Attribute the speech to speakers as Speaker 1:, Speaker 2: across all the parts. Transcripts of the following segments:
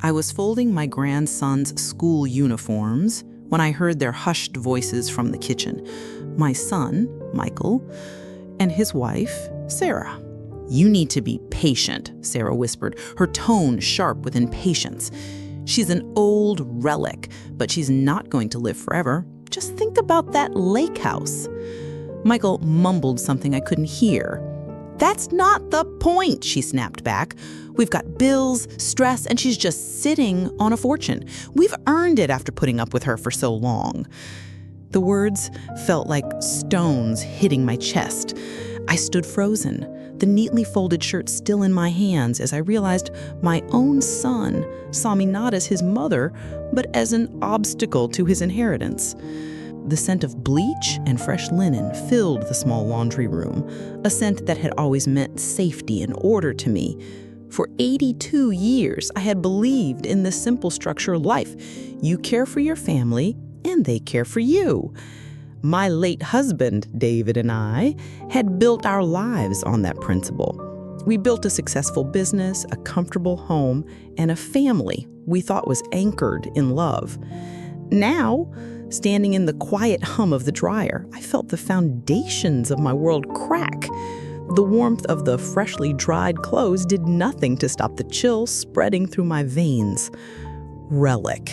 Speaker 1: I was folding my grandson's school uniforms when I heard their hushed voices from the kitchen. My son, Michael, and his wife, Sarah. "You need to be patient," Sarah whispered, her tone sharp with impatience. "She's an old relic, but she's not going to live forever. Just think about that lake house." Michael mumbled something I couldn't hear. "That's not the point," she snapped back. "We've got bills, stress, and she's just sitting on a fortune. We've earned it after putting up with her for so long." The words felt like stones hitting my chest. I stood frozen, the neatly folded shirt still in my hands, as I realized my own son saw me not as his mother, but as an obstacle to his inheritance. The scent of bleach and fresh linen filled the small laundry room, a scent that had always meant safety and order to me. For 82 years, I had believed in this simple structure of life. You care for your family, and they care for you. My late husband, David, and I had built our lives on that principle. We built a successful business, a comfortable home, and a family we thought was anchored in love. Now, standing in the quiet hum of the dryer, I felt the foundations of my world crack. The warmth of the freshly dried clothes did nothing to stop the chill spreading through my veins. Relic.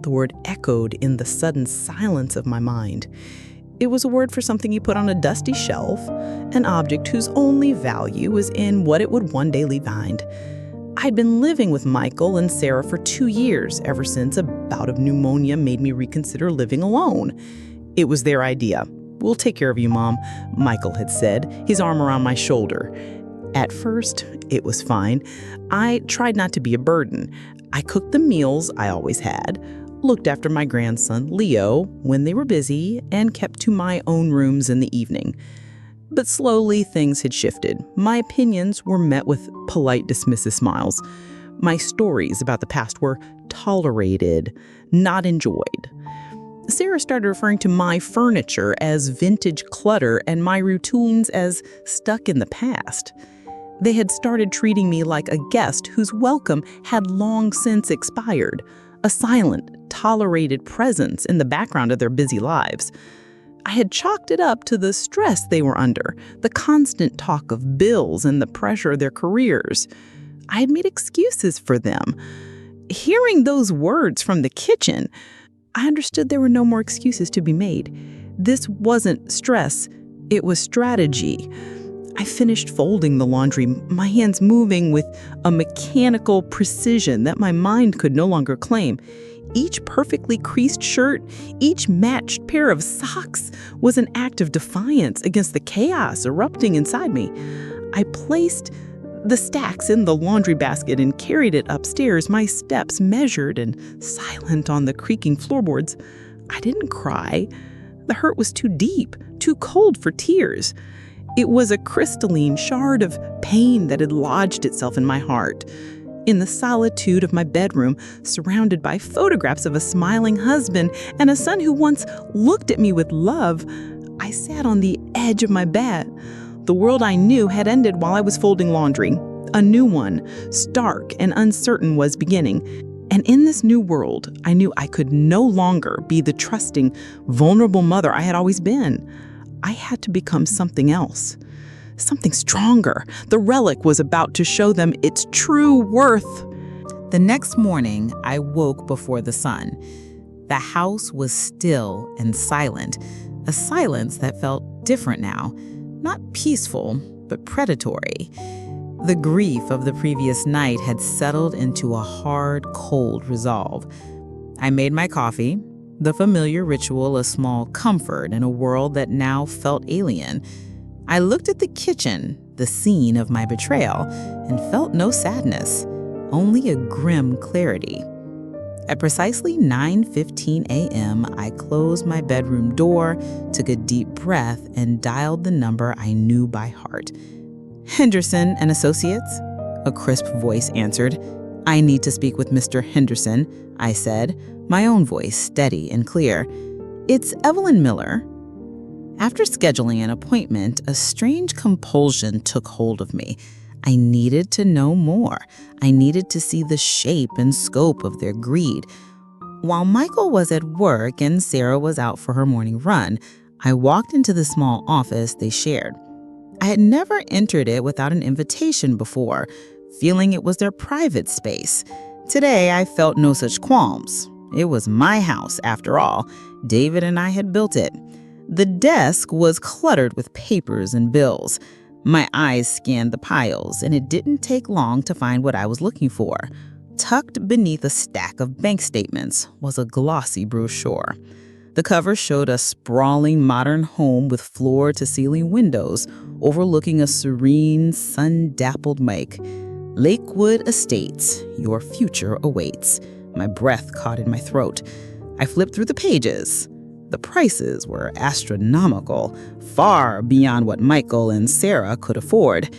Speaker 1: The word echoed in the sudden silence of my mind. It was a word for something you put on a dusty shelf, an object whose only value was in what it would one day leave behind. I'd been living with Michael and Sarah for 2 years, ever since a bout of pneumonia made me reconsider living alone. It was their idea. "We'll take care of you, Mom," Michael had said, his arm around my shoulder. At first, it was fine. I tried not to be a burden. I cooked the meals I always had, looked after my grandson, Leo, when they were busy, and kept to my own rooms in the evening. But slowly, things had shifted. My opinions were met with polite, dismissive smiles. My stories about the past were tolerated, not enjoyed. Sarah started referring to my furniture as vintage clutter and my routines as stuck in the past. They had started treating me like a guest whose welcome had long since expired, a silent, tolerated presence in the background of their busy lives. I had chalked it up to the stress they were under, the constant talk of bills and the pressure of their careers. I had made excuses for them. Hearing those words from the kitchen, I understood there were no more excuses to be made. This wasn't stress, it was strategy. I finished folding the laundry, my hands moving with a mechanical precision that my mind could no longer claim. Each perfectly creased shirt, each matched pair of socks was an act of defiance against the chaos erupting inside me. I placed the stacks in the laundry basket and carried it upstairs, my steps measured and silent on the creaking floorboards. I didn't cry. The hurt was too deep, too cold for tears. It was a crystalline shard of pain that had lodged itself in my heart. In the solitude of my bedroom, surrounded by photographs of a smiling husband and a son who once looked at me with love, I sat on the edge of my bed. The world I knew had ended while I was folding laundry. A new one, stark and uncertain, was beginning. And in this new world, I knew I could no longer be the trusting, vulnerable mother I had always been. I had to become something else, something stronger. The relic was about to show them its true worth. The next morning, I woke before the sun. The house was still and silent, a silence that felt different now, not peaceful, but predatory. The grief of the previous night had settled into a hard, cold resolve. I made my coffee, the familiar ritual, a small comfort in a world that now felt alien. I looked at the kitchen, the scene of my betrayal, and felt no sadness, only a grim clarity. At precisely 9:15 a.m., I closed my bedroom door, took a deep breath, and dialed the number I knew by heart. "Henderson and Associates?" A crisp voice answered. "I need to speak with Mr. Henderson," I said, my own voice steady and clear. "It's Evelyn Miller." After scheduling an appointment, a strange compulsion took hold of me. I needed to know more. I needed to see the shape and scope of their greed. While Michael was at work and Sarah was out for her morning run, I walked into the small office they shared. I had never entered it without an invitation before, feeling it was their private space. Today, I felt no such qualms. It was my house, after all. David and I had built it. The desk was cluttered with papers and bills. My eyes scanned the piles, and it didn't take long to find what I was looking for. Tucked beneath a stack of bank statements was a glossy brochure. The cover showed a sprawling modern home with floor-to-ceiling windows overlooking a serene, sun-dappled lake. Lakewood Estates, your future awaits. My breath caught in my throat. I flipped through the pages. The prices were astronomical, far beyond what Michael and Sarah could afford.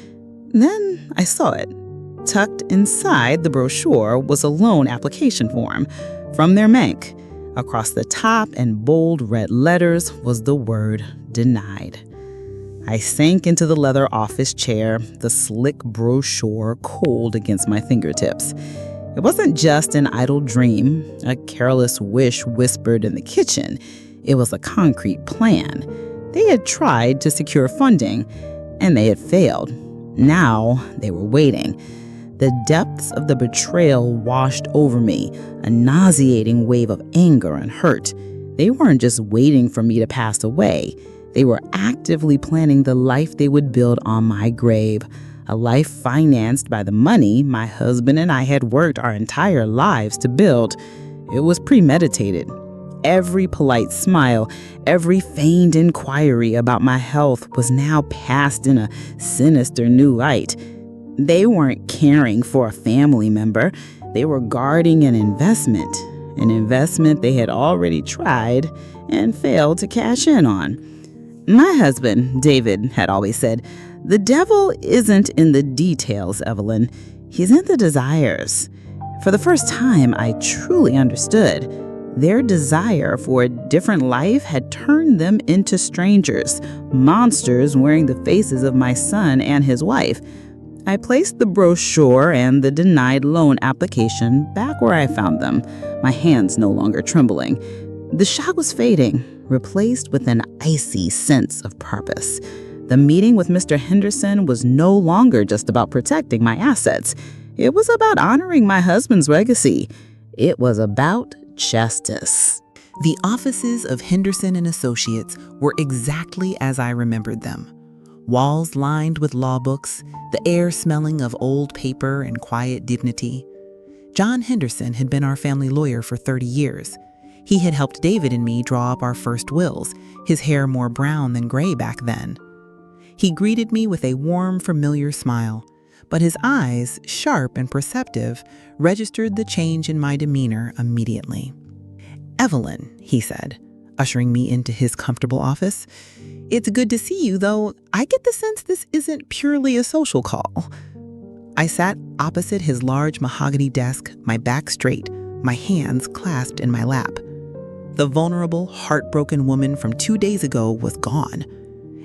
Speaker 1: Then I saw it. Tucked inside the brochure was a loan application form from their bank. Across the top in bold red letters was the word denied. I sank into the leather office chair, the slick brochure cold against my fingertips. It wasn't just an idle dream, a careless wish whispered in the kitchen. It was a concrete plan. They had tried to secure funding, and they had failed. Now they were waiting. The depths of the betrayal washed over me, a nauseating wave of anger and hurt. They weren't just waiting for me to pass away. They were actively planning the life they would build on my grave, a life financed by the money my husband and I had worked our entire lives to build. It was premeditated. Every polite smile, every feigned inquiry about my health was now cast in a sinister new light. They weren't caring for a family member. They were guarding an investment they had already tried and failed to cash in on. My husband, David, had always said, "The devil isn't in the details, Evelyn. He's in the desires." For the first time, I truly understood. Their desire for a different life had turned them into strangers, monsters wearing the faces of my son and his wife. I placed the brochure and the denied loan application back where I found them, my hands no longer trembling. The shock was fading, replaced with an icy sense of purpose. The meeting with Mr. Henderson was no longer just about protecting my assets. It was about honoring my husband's legacy. It was about justice. The offices of Henderson and Associates were exactly as I remembered them. Walls lined with law books, the air smelling of old paper and quiet dignity. John Henderson had been our family lawyer for 30 years. He had helped David and me draw up our first wills, his hair more brown than gray back then. He greeted me with a warm, familiar smile, but his eyes, sharp and perceptive, registered the change in my demeanor immediately. "Evelyn," he said, ushering me into his comfortable office. "It's good to see you, though I get the sense this isn't purely a social call." I sat opposite his large mahogany desk, my back straight, my hands clasped in my lap. The vulnerable, heartbroken woman from 2 days ago was gone.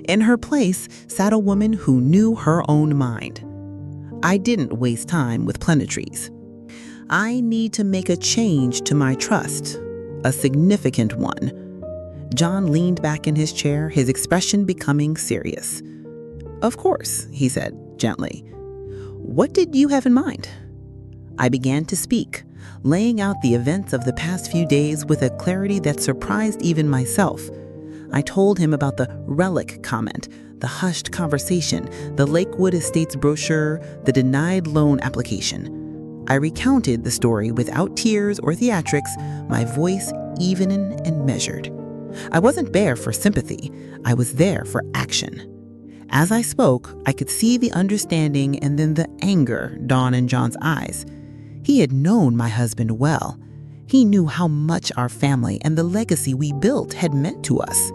Speaker 1: In her place sat a woman who knew her own mind. I didn't waste time with pleasantries. I need to make a change to my trust, a significant one. John leaned back in his chair, his expression becoming serious. "Of course," he said gently. "What did you have in mind?" I began to speak, laying out the events of the past few days with a clarity that surprised even myself. I told him about the Relic comment, the hushed conversation, the Lakewood Estates brochure, the denied loan application. I recounted the story without tears or theatrics, my voice even and measured. I wasn't there for sympathy. I was there for action. As I spoke, I could see the understanding and then the anger dawn in John's eyes. He had known my husband well. He knew how much our family and the legacy we built had meant to us.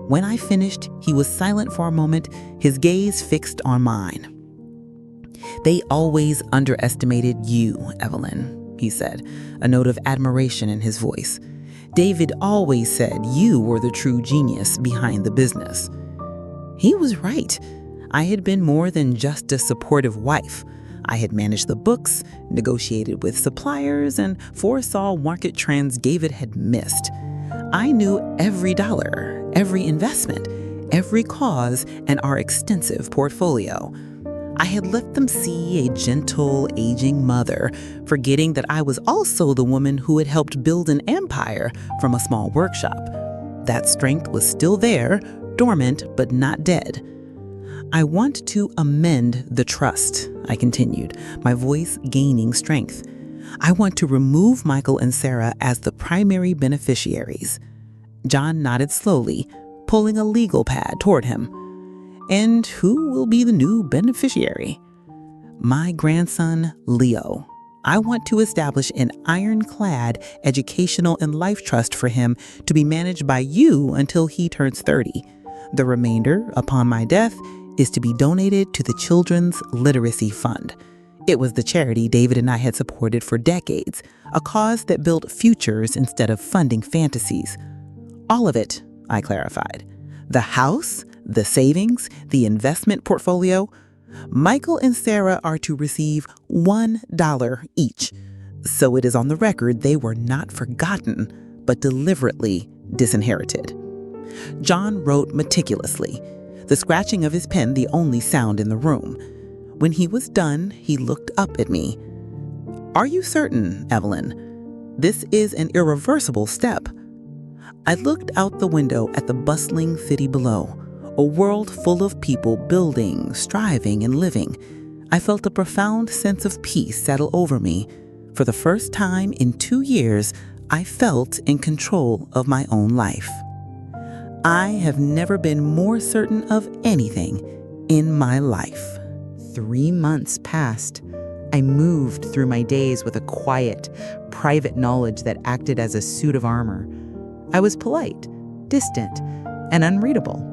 Speaker 1: When I finished, he was silent for a moment, his gaze fixed on mine. "They always underestimated you, Evelyn," he said, a note of admiration in his voice. "David always said you were the true genius behind the business." He was right. I had been more than just a supportive wife. I had managed the books, negotiated with suppliers, and foresaw market trends David had missed. I knew every dollar, every investment, every cause, and our extensive portfolio. I had let them see a gentle, aging mother, forgetting that I was also the woman who had helped build an empire from a small workshop. That strength was still there, dormant but not dead. I want to amend the trust, I continued, my voice gaining strength. I want to remove Michael and Sarah as the primary beneficiaries. John nodded slowly, pulling a legal pad toward him. And who will be the new beneficiary? My grandson, Leo. I want to establish an ironclad educational and life trust for him to be managed by you until he turns 30. The remainder, upon my death, is to be donated to the Children's Literacy Fund. It was the charity David and I had supported for decades, a cause that built futures instead of funding fantasies. All of it, I clarified. The house, the savings, the investment portfolio. Michael and Sarah are to receive $1 each. So it is on the record they were not forgotten, but deliberately disinherited. John wrote meticulously, the scratching of his pen the only sound in the room. When he was done, he looked up at me. Are you certain, Evelyn? This is an irreversible step. I looked out the window at the bustling city below, a world full of people building, striving, and living. I felt a profound sense of peace settle over me. For the first time in 2 years, I felt in control of my own life. I have never been more certain of anything in my life. 3 months passed. I moved through my days with a quiet, private knowledge that acted as a suit of armor. I was polite, distant, and unreadable.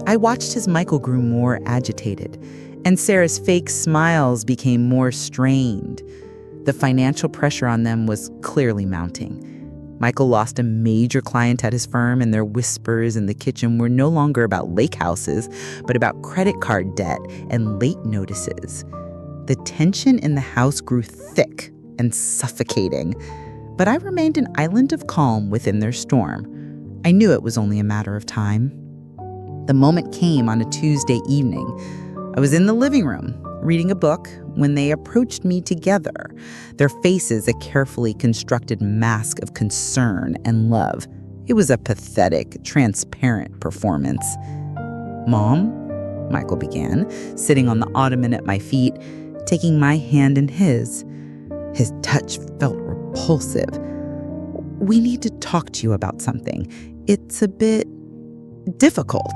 Speaker 1: I watched as Michael grew more agitated, and Sarah's fake smiles became more strained. The financial pressure on them was clearly mounting. Michael lost a major client at his firm, and their whispers in the kitchen were no longer about lake houses, but about credit card debt and late notices. The tension in the house grew thick and suffocating, but I remained an island of calm within their storm. I knew it was only a matter of time. The moment came on a Tuesday evening. I was in the living room, reading a book, when they approached me together, their faces a carefully constructed mask of concern and love. It was a pathetic, transparent performance. "Mom," Michael began, sitting on the ottoman at my feet, taking my hand in his. His touch felt repulsive. "We need to talk to you about something. It's a bit difficult."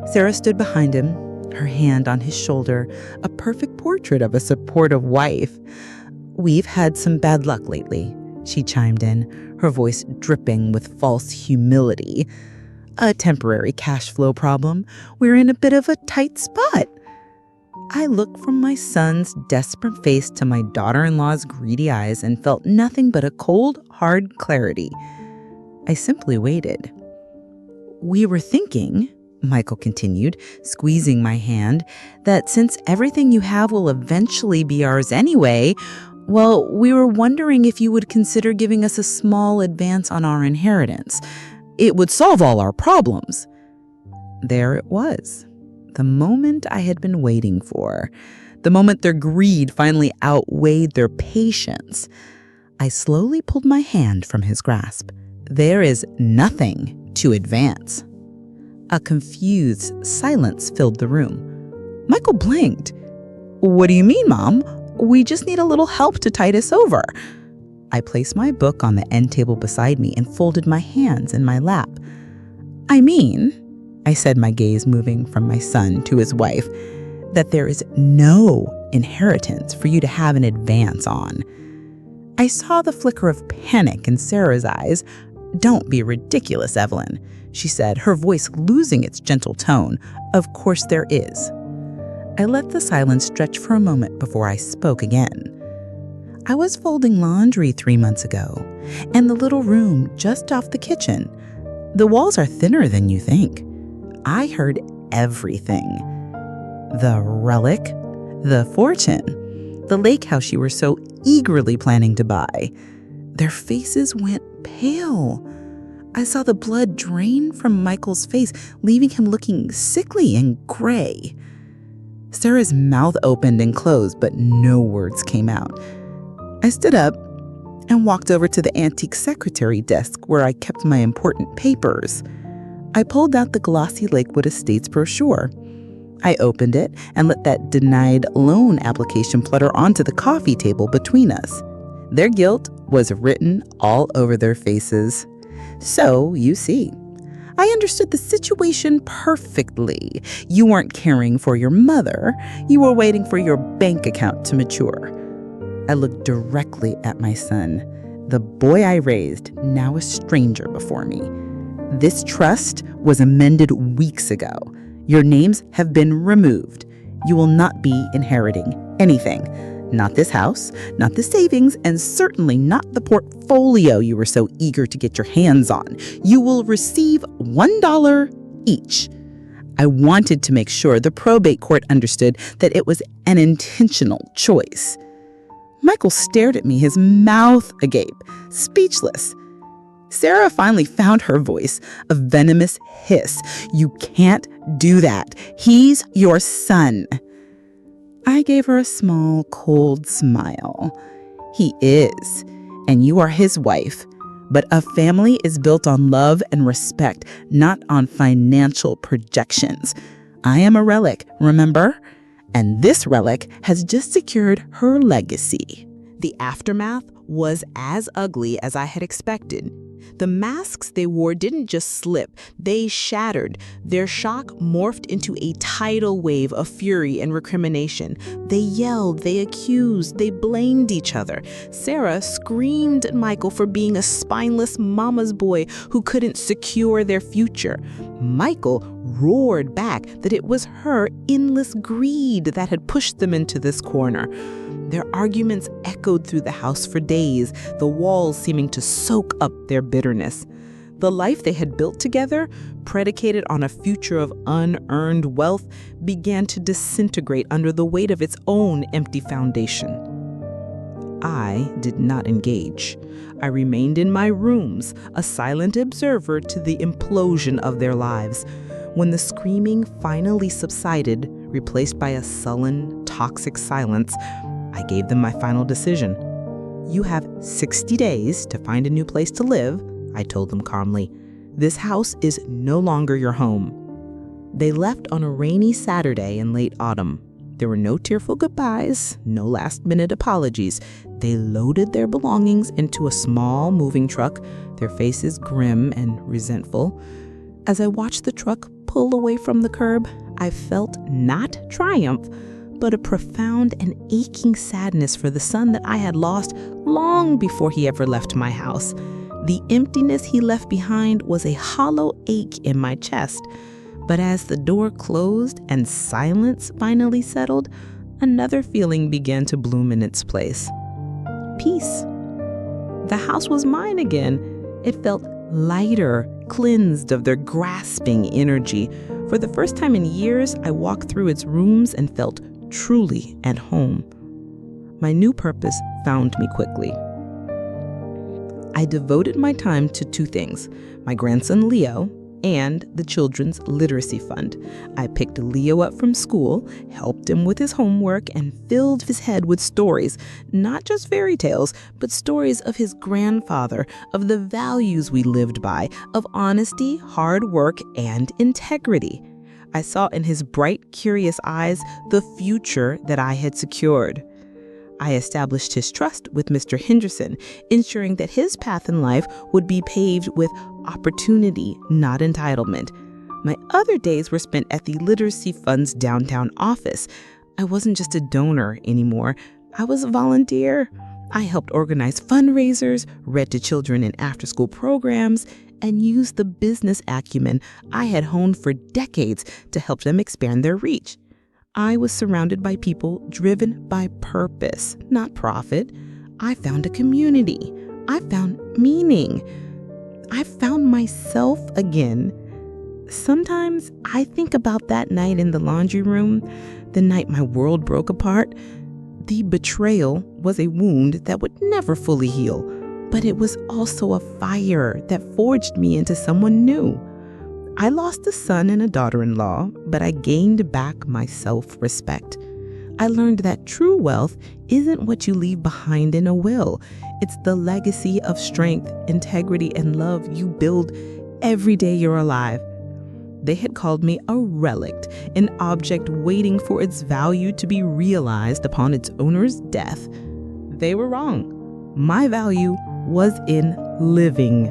Speaker 1: Sarah stood behind him, her hand on his shoulder, a perfect portrait of a supportive wife. "We've had some bad luck lately," she chimed in, her voice dripping with false humility. "A temporary cash flow problem. We're in a bit of a tight spot." I looked from my son's desperate face to my daughter-in-law's greedy eyes and felt nothing but a cold, hard clarity. I simply waited. "We were thinking," Michael continued, squeezing my hand, "that since everything you have will eventually be ours anyway, well, we were wondering if you would consider giving us a small advance on our inheritance. It would solve all our problems." There it was, the moment I had been waiting for, the moment their greed finally outweighed their patience. I slowly pulled my hand from his grasp. "There is nothing to advance." A confused silence filled the room. Michael blinked. "What do you mean, Mom? We just need a little help to tide us over." I placed my book on the end table beside me and folded my hands in my lap. "I mean," I said, my gaze moving from my son to his wife, "that there is no inheritance for you to have an advance on." I saw the flicker of panic in Sarah's eyes. "Don't be ridiculous, Evelyn," she said, her voice losing its gentle tone. "Of course there is." I let the silence stretch for a moment before I spoke again. "I was folding laundry 3 months ago, and the little room just off the kitchen. The walls are thinner than you think. I heard everything. The relic, the fortune, the lake house you were so eagerly planning to buy. Their faces went pale. I saw the blood drain from Michael's face, leaving him looking sickly and gray. Sarah's mouth opened and closed, but no words came out. I stood up and walked over to the antique secretary desk where I kept my important papers. I pulled out the glossy Lakewood Estates brochure. I opened it and let that denied loan application flutter onto the coffee table between us. Their guilt was written all over their faces. So, you see, I understood the situation perfectly. You weren't caring for your mother. You were waiting for your bank account to mature. I looked directly at my son, the boy I raised, now a stranger before me. This trust was amended weeks ago. Your names have been removed. You will not be inheriting anything. Not this house, not the savings, and certainly not the portfolio you were so eager to get your hands on. You will receive $1 each. I wanted to make sure the probate court understood that it was an intentional choice. Michael stared at me, his mouth agape, speechless. Sarah finally found her voice, a venomous hiss. You can't do that. He's your son. I gave her a small, cold smile. He is, and you are his wife. But a family is built on love and respect, not on financial projections. I am a relic, remember? And this relic has just secured her legacy. The aftermath was as ugly as I had expected. The masks they wore didn't just slip, they shattered. Their shock morphed into a tidal wave of fury and recrimination. They yelled, they accused, they blamed each other. Sarah screamed at Michael for being a spineless mama's boy who couldn't secure their future. Michael roared back that it was her endless greed that had pushed them into this corner. Their arguments echoed through the house for days, the walls seeming to soak up their bitterness. The life they had built together, predicated on a future of unearned wealth, began to disintegrate under the weight of its own empty foundation. I did not engage. I remained in my rooms, a silent observer to the implosion of their lives. When the screaming finally subsided, replaced by a sullen, toxic silence, I gave them my final decision. You have 60 days to find a new place to live, I told them calmly. This house is no longer your home. They left on a rainy Saturday in late autumn. There were no tearful goodbyes, no last-minute apologies. They loaded their belongings into a small moving truck, their faces grim and resentful. As I watched the truck pull away from the curb, I felt not triumph, but a profound and aching sadness for the son that I had lost long before he ever left my house. The emptiness he left behind was a hollow ache in my chest. But as the door closed and silence finally settled, another feeling began to bloom in its place. Peace. The house was mine again. It felt lighter, cleansed of their grasping energy. For the first time in years, I walked through its rooms and felt truly at home. My new purpose found me quickly. I devoted my time to two things: my grandson Leo and the Children's Literacy Fund. I picked Leo up from school, helped him with his homework, and filled his head with stories, not just fairy tales, but stories of his grandfather, of the values we lived by, of honesty, hard work, and integrity. I saw in his bright, curious eyes the future that I had secured. I established his trust with Mr. Henderson, ensuring that his path in life would be paved with opportunity, not entitlement. My other days were spent at the Literacy Fund's downtown office. I wasn't just a donor anymore. I was a volunteer. I helped organize fundraisers, read to children in after-school programs, and used the business acumen I had honed for decades to help them expand their reach. I was surrounded by people driven by purpose, not profit. I found a community. I found meaning. I found myself again.
Speaker 2: Sometimes I think about that night in the laundry room, the night my world broke apart. The betrayal was a wound that would never fully heal, but it was also a fire that forged me into someone new. I lost a son and a daughter-in-law, but I gained back my self-respect. I learned that true wealth isn't what you leave behind in a will. It's the legacy of strength, integrity, and love you build every day you're alive. They had called me a relic, an object waiting for its value to be realized upon its owner's death. They were wrong. My value was in living.